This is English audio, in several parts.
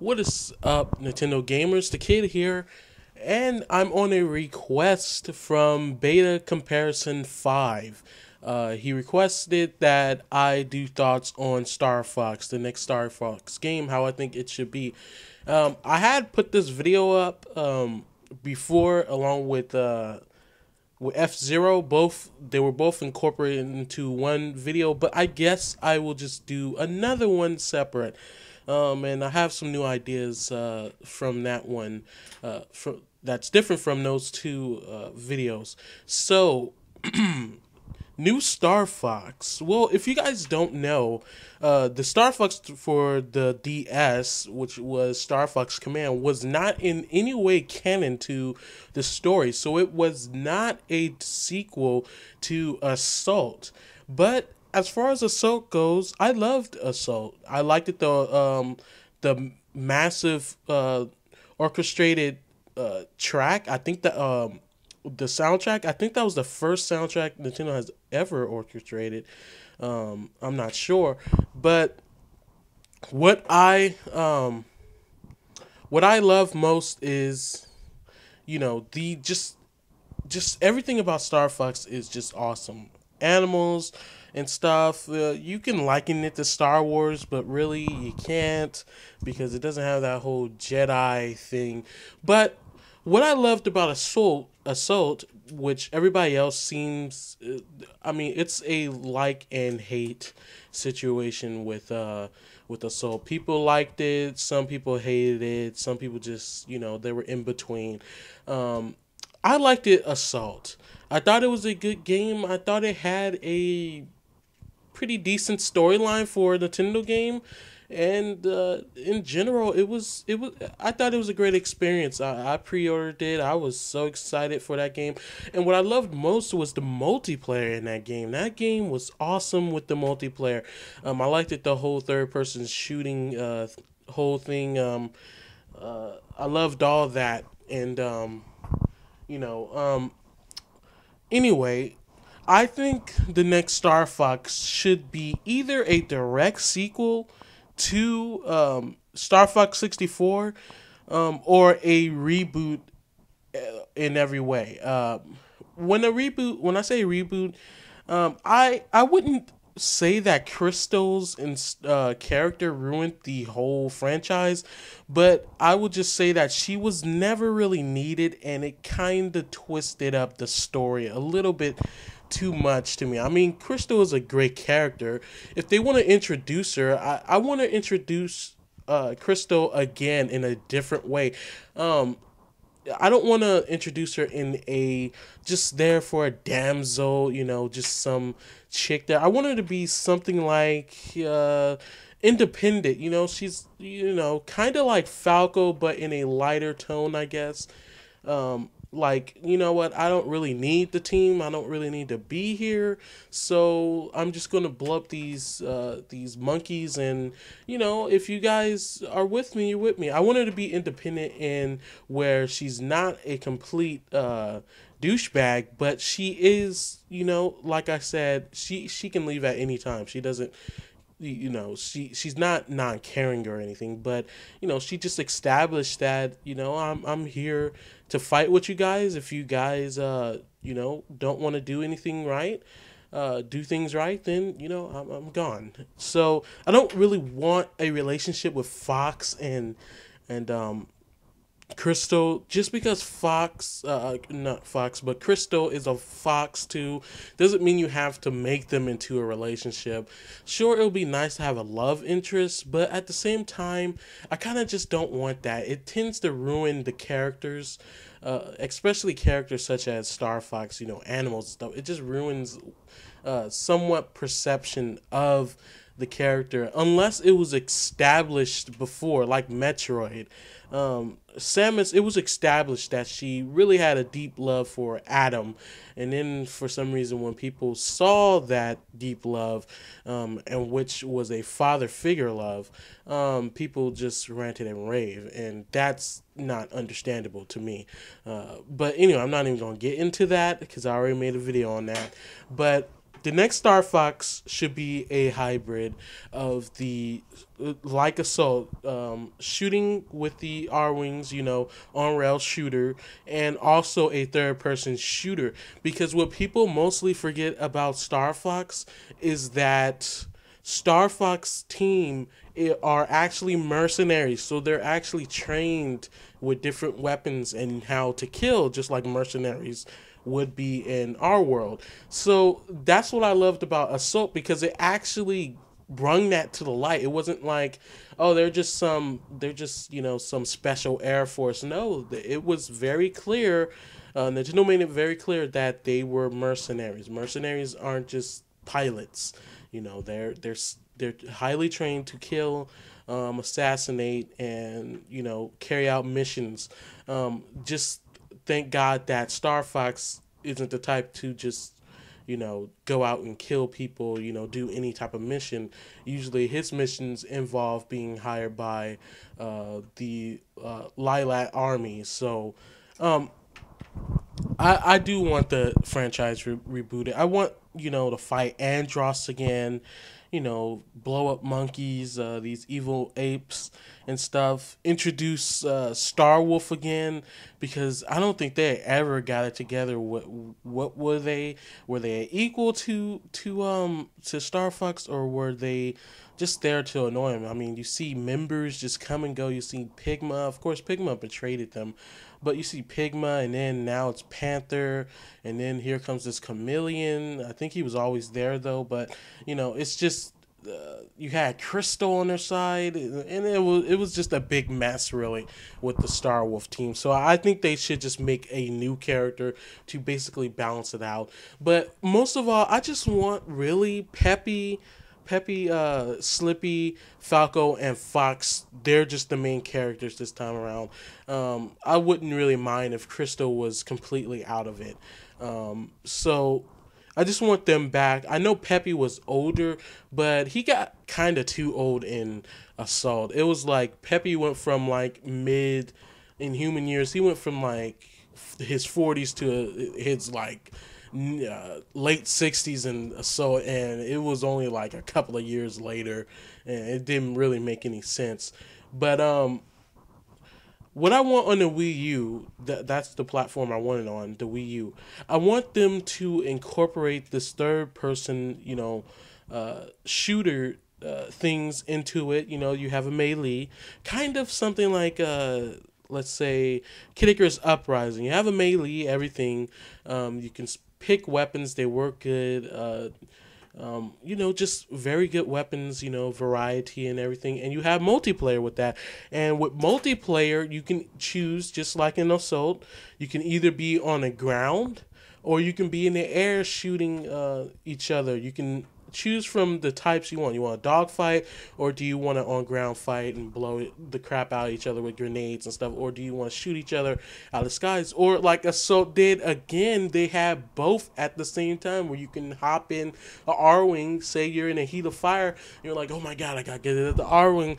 What is up, Nintendo gamers? The kid here, and I'm on a request from Beta Comparison 5. He requested that I do thoughts on Star Fox, the next Star Fox game, how I think it should be. I had put this video up before, along with F-Zero. They were both incorporated into one video, but I guess I will just do another one separate. And I have some new ideas from that one, that's different from those two videos. So, new Star Fox. Well, if you guys don't know, the Star Fox for the DS, which was Star Fox Command, was not in any way canon to the story. So it was not a sequel to Assault. But as far as Assault goes, I loved Assault. I liked it, the massive orchestrated track. I think the soundtrack, I think that was the first soundtrack Nintendo has ever orchestrated. I'm not sure, but what I what I love most is, the just everything about Star Fox is just awesome. Animals and stuff. You can liken it to Star Wars, but really you can't, because it doesn't have that whole Jedi thing. But what I loved about Assault, which everybody else seems, it's a like and hate situation with Assault. People liked it, some people hated it, some people just, they were in between. I liked it, Assault. I thought it was a good game. I thought it had a pretty decent storyline for a Nintendo game, and in general, it was. I thought it was a great experience. I pre-ordered it. I was so excited for that game, and what I loved most was the multiplayer in that game. That game was awesome with the multiplayer. I liked it, the whole third-person shooting whole thing. I loved all that, and you know. Anyway, I think the next Star Fox should be either a direct sequel to Star Fox 64, or a reboot in every way. When I say reboot, I wouldn't say that Crystal's character ruined the whole franchise, but I would just say that she was never really needed, and it kind of twisted up the story a little bit too much to me. I mean, Crystal is a great character. If they want to introduce her, I want to introduce Crystal again in a different way. I don't want to introduce her in a just there for a damsel, just some chick there. I want her to be something like independent. She's kind of like Falco, but in a lighter tone, I guess. Like, you know what? I don't really need the team. I don't really need to be here. So I'm just gonna blow up these monkeys, and if you guys are with me, you're with me. I want her to be independent in where she's not a complete douchebag, but she is, like I said, she can leave at any time. She doesn't. She's not non-caring or anything, but she just established that I'm here to fight with you guys. If you guys don't want to do anything right, do things right, then I'm gone. So I don't really want a relationship with Fox and Crystal, just because not Fox, but Crystal is a fox too, doesn't mean you have to make them into a relationship. Sure, it would be nice to have a love interest, but at the same time, I kind of just don't want that. It tends to ruin the characters, especially characters such as Star Fox, animals and stuff. It just ruins somewhat perception of the character, unless it was established before, like Metroid. Samus, it was established that she really had a deep love for Adam, and then for some reason, when people saw that deep love, and which was a father figure love, people just ranted and raved, and that's not understandable to me. But anyway, I'm not even gonna get into that because I already made a video on that. But The next Star Fox should be a hybrid of the like Assault, shooting with the R wings, on rail shooter, and also a third person shooter. Because what people mostly forget about Star Fox is that Star Fox team are actually mercenaries, so they're actually trained with different weapons and how to kill, just like mercenaries would be in our world. So that's what I loved about Assault, because it actually brung that to the light. It wasn't like, oh, they're just some special Air Force. No, it was very clear. Nintendo made it very clear that they were mercenaries. Mercenaries aren't just pilots. They're highly trained to kill, assassinate, and carry out missions. Just thank God that Star Fox isn't the type to just go out and kill people, do any type of mission. Usually his missions involve being hired by the Lilat army. So I do want the franchise rebooted. I want, to fight Andross again, blow up monkeys, these evil apes and stuff. Introduce Star Wolf again, because I don't think they ever got it together. What were they? Were they equal to Star Fox, or were they just there to annoy him? I mean, you see members just come and go. You see Pigma. Of course, Pigma betrayed them. But you see Pigma, and then now it's Panther, and then here comes this Chameleon. I think he was always there, though. But, it's just, you had Crystal on their side, and it was just a big mess, really, with the Star Wolf team. So I think they should just make a new character to basically balance it out. But most of all, I just want really Peppy, Slippy, Falco, and Fox. They're just the main characters this time around. I wouldn't really mind if Crystal was completely out of it. So I just want them back. I know Peppy was older, but he got kind of too old in Assault. It was like Peppy went from like mid in human years. He went from like his 40s to his like late 60s and so, and it was only like a couple of years later, and it didn't really make any sense. But what I want on the Wii U, that's the platform I want it on, the Wii U. I want them to incorporate this third person shooter things into it. You have a melee, kind of something like let's say Kid Icarus Uprising. You have a melee, everything. You can pick weapons, they work good. Just very good weapons, variety and everything. And you have multiplayer with that. And with multiplayer, you can choose, just like in Assault, you can either be on the ground or you can be in the air shooting each other. You can choose from the types you want. You want a dogfight, or do you want an on-ground fight and blow the crap out of each other with grenades and stuff, or do you want to shoot each other out of the skies? Or like Assault did, again, they have both at the same time, where you can hop in a R-Wing, say you're in a heat of fire, you're like, oh my god, I gotta get to the R-Wing,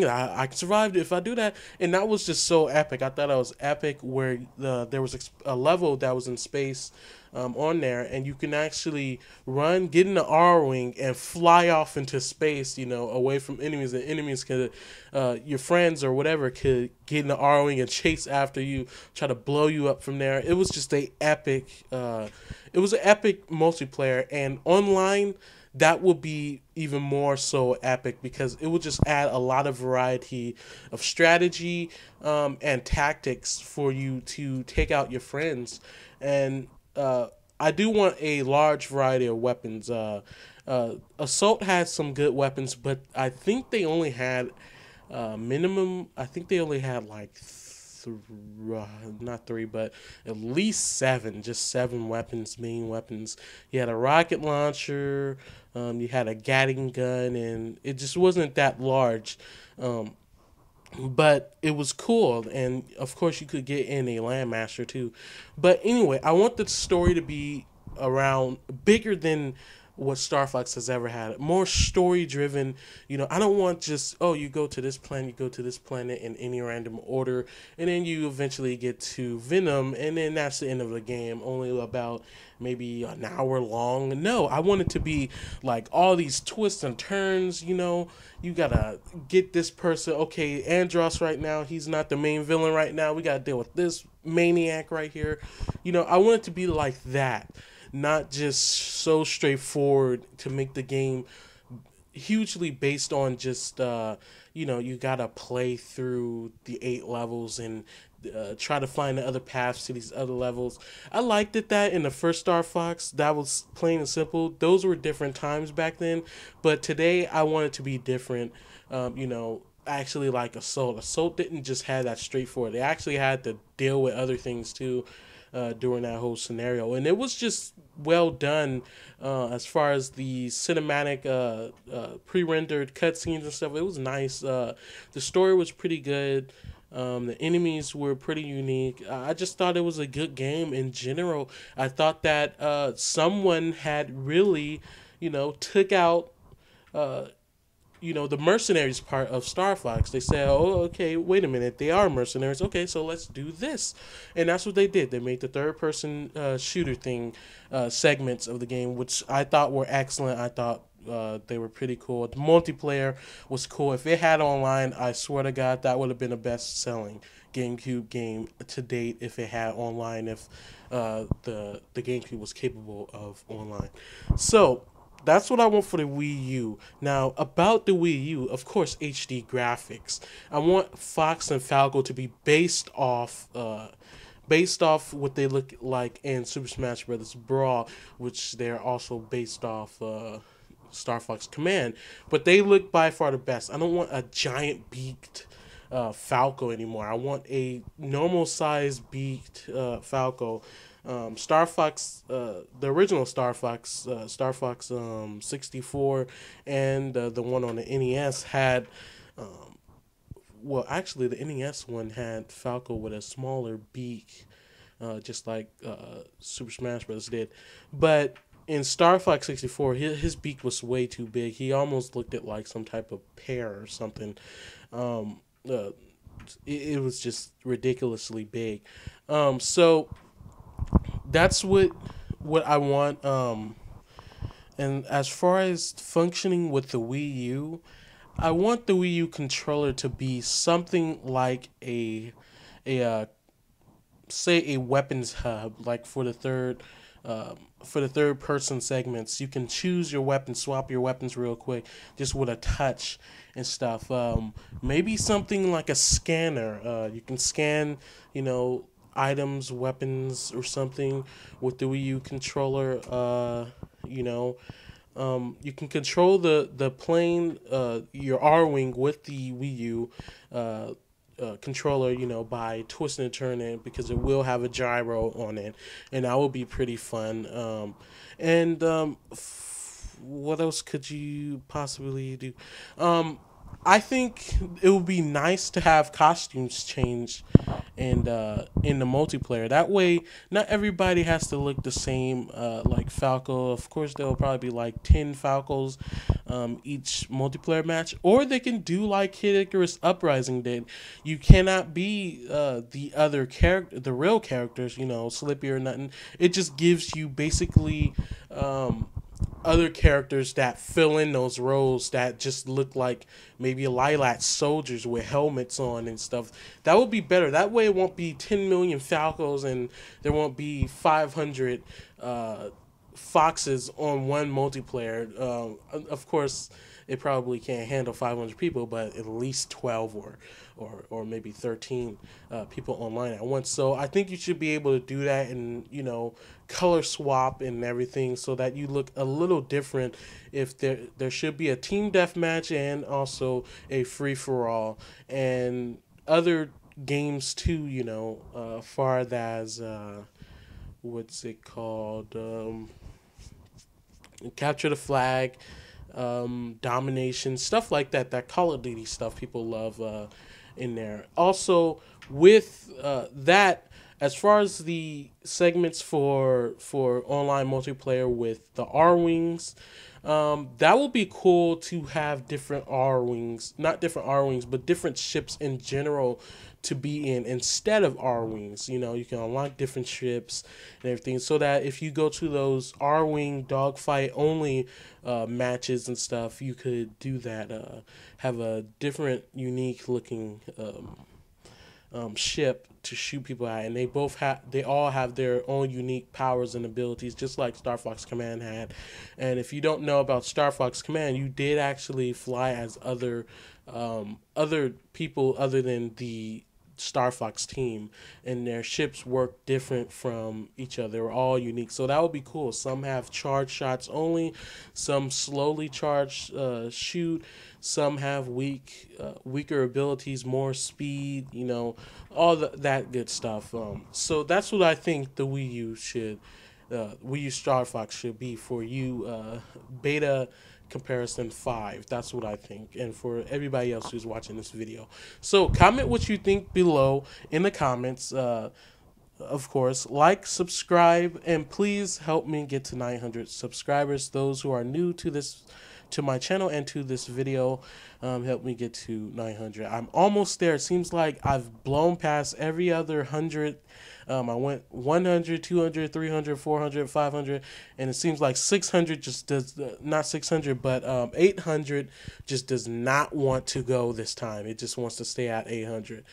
I can survive if I do that. And that was just so epic. I thought it was epic, where there was a level that was in space, on there, and you can actually get in the R-Wing and fly off into space, away from enemies, and enemies could, your friends or whatever, could get in the R-Wing and chase after you, try to blow you up from there. It was just an epic multiplayer, and online, that will be even more so epic, because it will just add a lot of variety of strategy, and tactics for you to take out your friends. And I do want a large variety of weapons. Assault has some good weapons, but I think they only had minimum. I think they only had like not three, but at least seven. Just 7 weapons, main weapons. You had a rocket launcher. You had a Gatling gun, and it just wasn't that large. But it was cool, and of course you could get in a Landmaster too. But anyway, I want the story to be around bigger than what Star Fox has ever had. More story driven. You know, I don't want just, oh, you go to this planet, you go to this planet in any random order, and then you eventually get to Venom, and then that's the end of the game. Only about maybe an hour long. No, I want it to be like all these twists and turns. You know, you gotta get this person. Okay, Andros right now, he's not the main villain right now. We gotta deal with this maniac right here. You know, I want it to be like that, not just so straightforward to make the game hugely based on just you know, you gotta play through the 8 levels and try to find the other paths to these other levels. I liked it that in the first Star Fox that was plain and simple. Those were different times back then, but today I want it to be different. You know, actually like Assault. Assault didn't just have that straightforward. They actually had to deal with other things too during that whole scenario, and it was just well done as far as the cinematic pre-rendered cutscenes and stuff. It was nice. The story was pretty good. The enemies were pretty unique. I just thought it was a good game in general. I thought that someone had really, you know, took out you know, the mercenaries part of Star Fox. They said, oh, okay, wait a minute, they are mercenaries. Okay, so let's do this. And that's what they did. They made the third person shooter thing segments of the game, which I thought were excellent. I thought they were pretty cool. The multiplayer was cool. If it had online, I swear to God, that would have been a best-selling GameCube game to date if it had online, if the GameCube was capable of online. So that's what I want for the Wii U. Now, about the Wii U, of course, HD graphics. I want Fox and Falco to be based off what they look like in Super Smash Bros. Brawl, which they're also based off Star Fox Command. But they look by far the best. I don't want a giant beaked Falco anymore. I want a normal sized beaked Falco. Star Fox, the original Star Fox, Star Fox 64, and the one on the NES had, well, actually the NES one had Falco with a smaller beak, just like Super Smash Bros. Did. But in Star Fox 64, his beak was way too big. He almost looked at like some type of pear or something. It was just ridiculously big. So that's what I want. And as far as functioning with the Wii U, I want the Wii U controller to be something like a say a weapons hub, like for the third person segments. You can choose your weapon, swap your weapons real quick, just with a touch and stuff. Maybe something like a scanner. You can scan, you know, items, weapons, or something with the Wii U controller. You know, you can control the plane, your R-Wing with the Wii U controller, you know, by twisting and turning, because it will have a gyro on it, and that will be pretty fun. What else could you possibly do? I think it would be nice to have costumes change and in the multiplayer. That way, not everybody has to look the same. Like Falco, of course, there will probably be like 10 Falcos each multiplayer match, or they can do like Icarus Uprising did. You cannot be the other character, the real characters, you know, Slippy or nothing. It just gives you basically other characters that fill in those roles that just look like maybe lilac soldiers with helmets on and stuff. That would be better. That way it won't be 10 million Falcos and there won't be 500 Foxes on one multiplayer. Of course, it probably can't handle 500 people, but at least 12 or maybe 13 people online at once. So I think you should be able to do that and, you know, color swap and everything so that you look a little different. If there should be a team deathmatch and also a free-for-all and other games too, you know, far as what's it called, capture the flag, domination, stuff like that, that Call of Duty stuff people love in there. Also with that, as far as the segments for online multiplayer with the R wings, that will be cool to have different R wings, not different R wings, but different ships in general to be in instead of R wings. You know, you can unlock different ships and everything, so that if you go to those R wing dogfight only matches and stuff, you could do that. Have a different, unique looking ship to shoot people at, and they all have their own unique powers and abilities, just like Star Fox Command had. And if you don't know about Star Fox Command, you did actually fly as other people other than the Star Fox team, and their ships work different from each other. They're all unique, so that would be cool. Some have charge shots only, some slowly charge shoot, some have weaker abilities, more speed, you know, all that good stuff. So that's what I think the Wii U Star Fox should be for you, beta comparison 5. That's what I think, and for everybody else who's watching this video. So comment what you think below in the comments. Of course, like, subscribe, and please help me get to 900 subscribers. Those who are new to my channel and to this video, help me get to 900. I'm almost there. It seems like I've blown past every other 100. I went 100, 200, 300, 400, 500, and it seems like 600 just does not 600, but 800 just does not want to go this time. It just wants to stay at 800.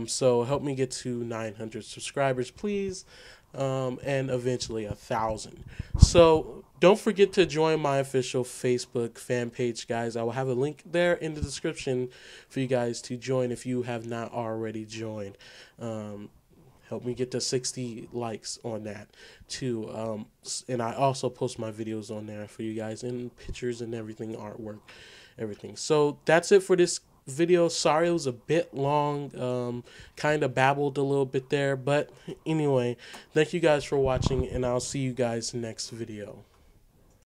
So help me get to 900 subscribers, please, and eventually 1,000. So don't forget to join my official Facebook fan page, guys. I will have a link there in the description for you guys to join if you have not already joined. Help me get to 60 likes on that too. And I also post my videos on there for you guys, and pictures and everything, artwork, everything. So that's it for this video. Sorry it was a bit long, kind of babbled a little bit there, but anyway, thank you guys for watching, and I'll see you guys next video.